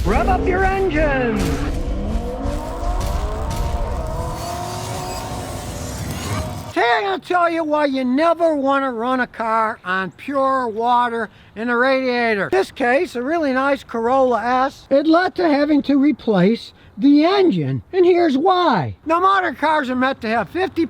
Rev up your engine! Today I'm going to tell you why you never want to run a car on pure water in the radiator. In this case, a really nice Corolla S, it led to having to replace the engine, and here's why. Now, modern cars are meant to have 50%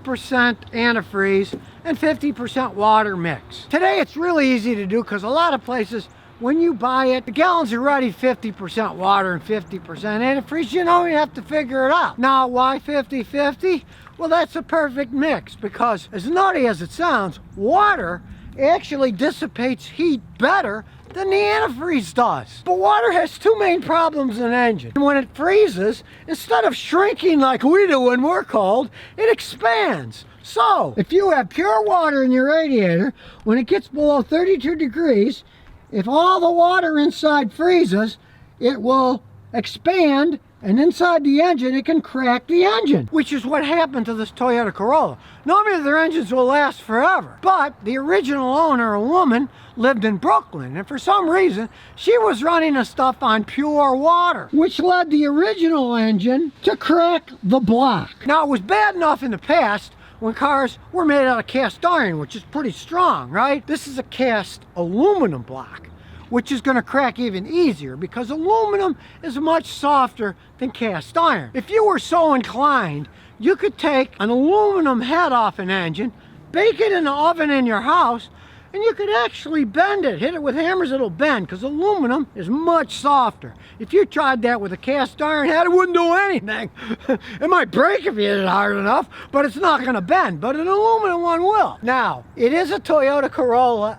antifreeze and 50% water mix. Today it's really easy to do because a lot of places, when you buy it, the gallons are already 50% water and 50% antifreeze. You don't even have to figure it out. Now, why 50-50? Well, that's a perfect mix because, as nutty as it sounds, water actually dissipates heat better than the antifreeze does. But water has two main problems in an engine. When it freezes, instead of shrinking like we do when we're cold, it expands. So, if you have pure water in your radiator, when it gets below 32 degrees, if all the water inside freezes, it will expand, and inside the engine it can crack the engine, which is what happened to this Toyota Corolla. Normally their engines will last forever, but the original owner, a woman, lived in Brooklyn, and for some reason she was running the stuff on pure water, which led the original engine to crack the block. Now, it was bad enough in the past when cars were made out of cast iron, which is pretty strong, right? This is a cast aluminum block, which is going to crack even easier because aluminum is much softer than cast iron. If you were so inclined, you could take an aluminum head off an engine, bake it in the oven in your house, and you could actually bend it. Hit it with hammers, it'll bend, because aluminum is much softer. If you tried that with a cast iron head, it wouldn't do anything. It might break if you hit it hard enough, but it's not going to bend. But an aluminum one will. Now, it is a Toyota Corolla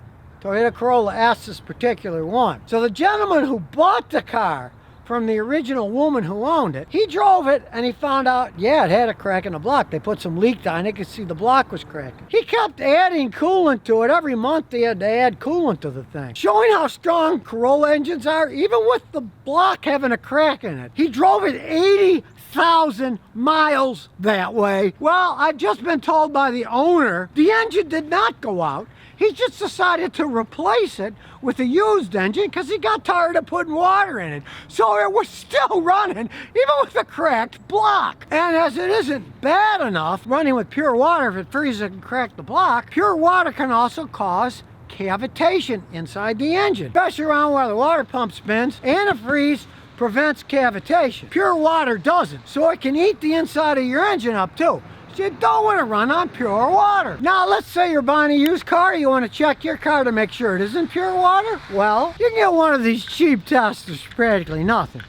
S, this particular one. So the gentleman who bought the car from the original woman who owned it, he drove it and he found out, yeah, it had a crack in the block. They put some leak down, they could see the block was cracking. He kept adding coolant to it. Every month they had to add coolant to the thing, showing how strong Corolla engines are, even with the block having a crack in it. He drove it 80,000 miles that way. Well, I've just been told by the owner the engine did not go out. He just decided to replace it with a used engine because he got tired of putting water in it. So it was still running, even with a cracked block. And as it isn't bad enough running with pure water, if it freezes and crack the block, pure water can also cause cavitation inside the engine, especially around where the water pump spins. Antifreeze prevents cavitation. Pure water doesn't, so it can eat the inside of your engine up too. You don't want to run on pure water. Now, let's say you're buying a used car, you want to check your car to make sure it isn't pure water. Well, you can get one of these cheap testers for practically nothing.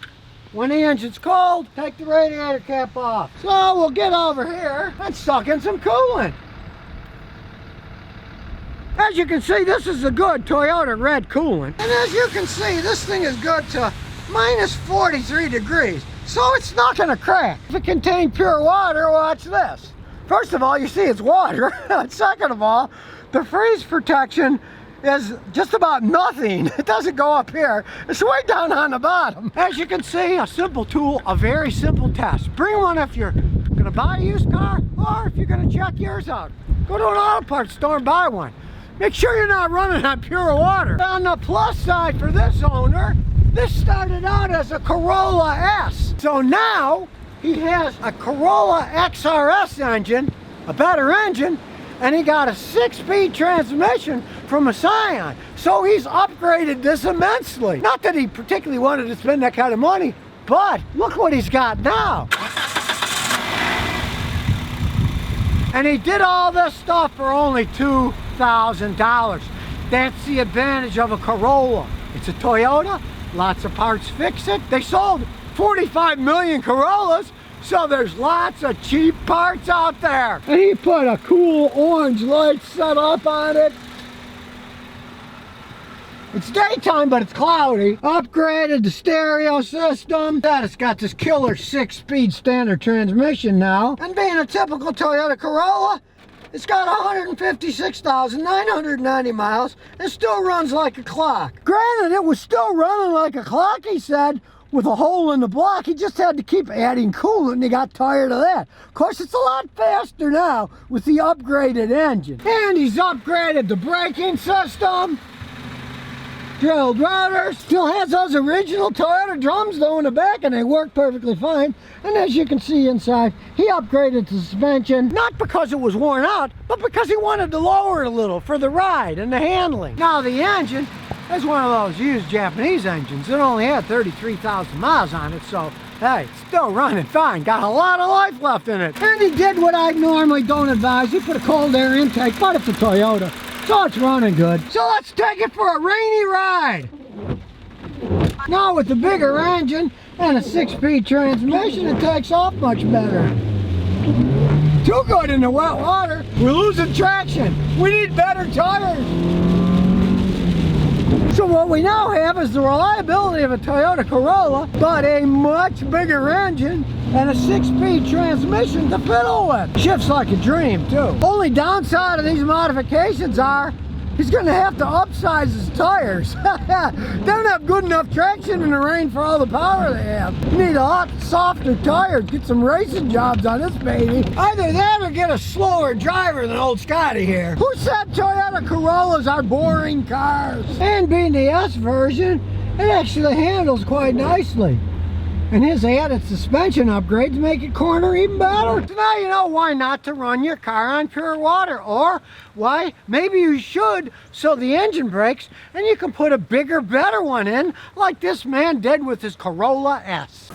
When the engine's cold, take the radiator cap off. So we'll get over here and suck in some coolant. As you can see, this is a good Toyota red coolant. And as you can see, this thing is good to minus 43 degrees. So it's not going to crack. If it contained pure water, watch this. First of all, you see it's water. Second of all, the freeze protection is just about nothing. It doesn't go up here. It's way down on the bottom. As you can see, a simple tool, a very simple test. Bring one if you're going to buy a used car or if you're going to check yours out. Go to an auto parts store and buy one. Make sure you're not running on pure water. On the plus side for this owner, this started out as a Corolla S. So now he has a Corolla XRS engine, a better engine, and he got a 6-speed transmission from a Scion. So he's upgraded this immensely. Not that he particularly wanted to spend that kind of money, but look what he's got now. And he did all this stuff for only $2,000. That's the advantage of a Corolla. It's a Toyota. Lots of parts fix it. They sold 45 million Corollas, so there's lots of cheap parts out there. And he put a cool orange light set up on it. It's daytime, but it's cloudy. Upgraded the stereo system. It's got this killer 6-speed standard transmission now. And being a typical Toyota Corolla, it's got 156,990 miles and still runs like a clock. Granted, it was still running like a clock, he said, with a hole in the block. He just had to keep adding coolant and he got tired of that. Of course, it's a lot faster now with the upgraded engine. And he's upgraded the braking system. drilled rotors. Still has those original Toyota drums though in the back, and they work perfectly fine. And as you can see inside, he upgraded the suspension, not because it was worn out, but because he wanted to lower it a little for the ride and the handling. Now the engine is one of those used Japanese engines. It only had 33,000 miles on it, so hey, it's still running fine. Got a lot of life left in it. And he did what I normally don't advise. He put a cold air intake, but it's a Toyota, so it's running good. So let's take it for a rainy ride. Now with the bigger engine and a 6-speed transmission, it takes off much better. Too good in the wet water. We're losing traction. We need better tires. So what we now have is the reliability of a Toyota Corolla, but a much bigger engine and a 6-speed transmission to fiddle with. Shifts like a dream too. Only downside of these modifications are he's going to have to upsize his tires. They don't have good enough traction in the rain for all the power they have. You need a lot softer tires. Get some racing jobs on this baby. Either that or get a slower driver than old Scotty here. Who said Toyota Corollas are boring cars? And being the S version, it actually handles quite nicely. And his added suspension upgrades make it corner even better. So now you know why not to run your car on pure water, or why maybe you should so the engine breaks and you can put a bigger, better one in like this man did with his Corolla S.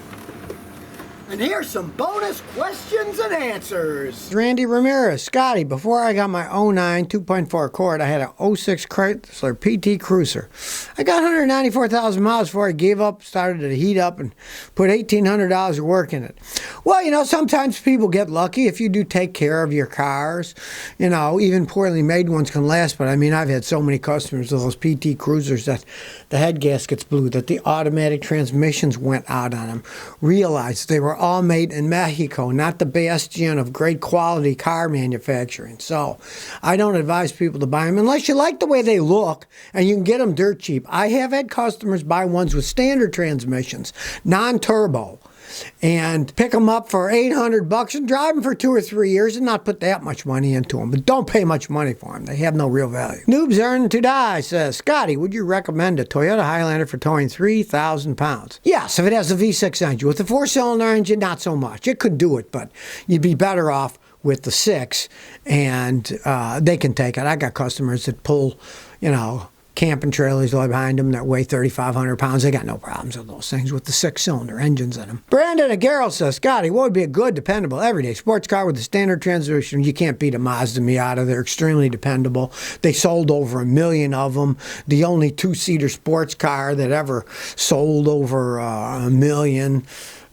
And here's some bonus questions and answers. Randy Ramirez. Scotty, before I got my 09 2.4 Accord, I had an 06 Chrysler PT Cruiser. I got 194,000 miles before I gave up, started to heat up, and put $1,800 of work in it. Well, you know, sometimes people get lucky if you do take care of your cars. You know, even poorly made ones can last, but I mean, I've had so many customers of those PT Cruisers that the head gaskets blew, that the automatic transmissions went out on them. Realized they were all made in Mexico, not the bastion of great quality car manufacturing. So I don't advise people to buy them unless you like the way they look and you can get them dirt cheap. I have had customers buy ones with standard transmissions, non-turbo, and pick them up for $800 and drive them for 2 or 3 years and not put that much money into them. But don't pay much money for them. They have no real value. Noobs Earn to Die says, Scotty, would you recommend a Toyota Highlander for towing 3,000 pounds? Yes, if it has a V6 engine. With the 4-cylinder engine, not so much. It could do it, but you'd be better off with the 6, and they can take it. I got customers that pull, you know, camping trailers behind them that weigh 3,500 pounds. They got no problems with those things with the 6-cylinder engines in them. Brandon Aguero says, Scotty, what would be a good, dependable, everyday sports car with a standard transmission? You can't beat a Mazda Miata. They're extremely dependable. They sold over 1 million of them. The only 2-seater sports car that ever sold over 1 million.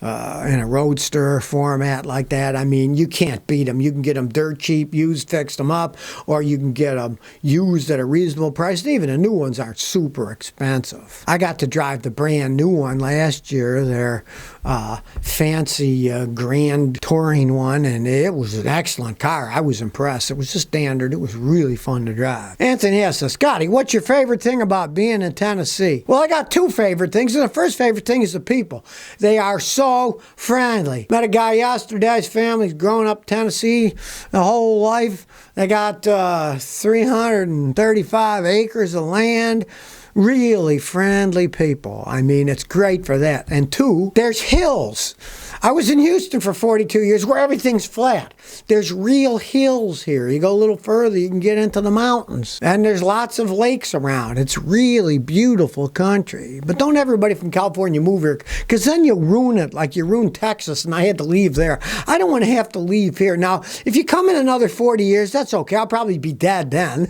In a roadster format like that. I mean, you can't beat them. You can get them dirt cheap, used, fix them up, or you can get them used at a reasonable price. And even the new ones aren't super expensive. I got to drive the brand new one last year, their fancy grand touring one, and it was an excellent car. I was impressed. It was just standard. It was really fun to drive. Anthony asks, Scotty, what's your favorite thing about being in Tennessee? Well, I got 2 favorite things, and the first favorite thing is the people. They are so friendly. Met a guy yesterday. His family's grown up Tennessee the whole life. They got 335 acres of land. Really friendly people. I mean, it's great for that. And 2, there's hills. I was in Houston for 42 years where everything's flat. There's real hills here. You go a little further, you can get into the mountains. And there's lots of lakes around. It's really beautiful country. But don't everybody from California move here, because then you ruin it like you ruined Texas, and I had to leave there. I don't want to have to leave here. Now, if you come in another 40 years, that's okay. I'll probably be dead then.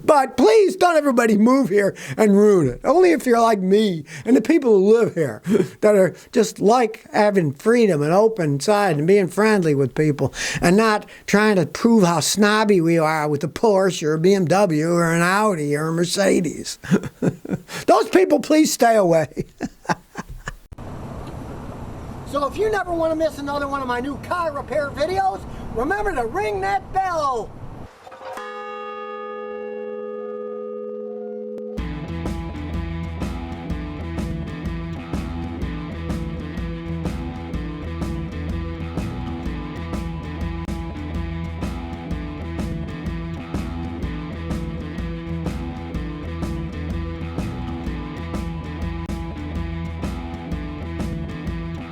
But please don't everybody move here and ruin it. Only if you're like me and the people who live here that are just like having freedom and open side and being friendly with people and not trying to prove how snobby we are with a Porsche or a BMW or an Audi or a Mercedes. Those people, please stay away. So if you never want to miss another one of my new car repair videos, remember to ring that bell.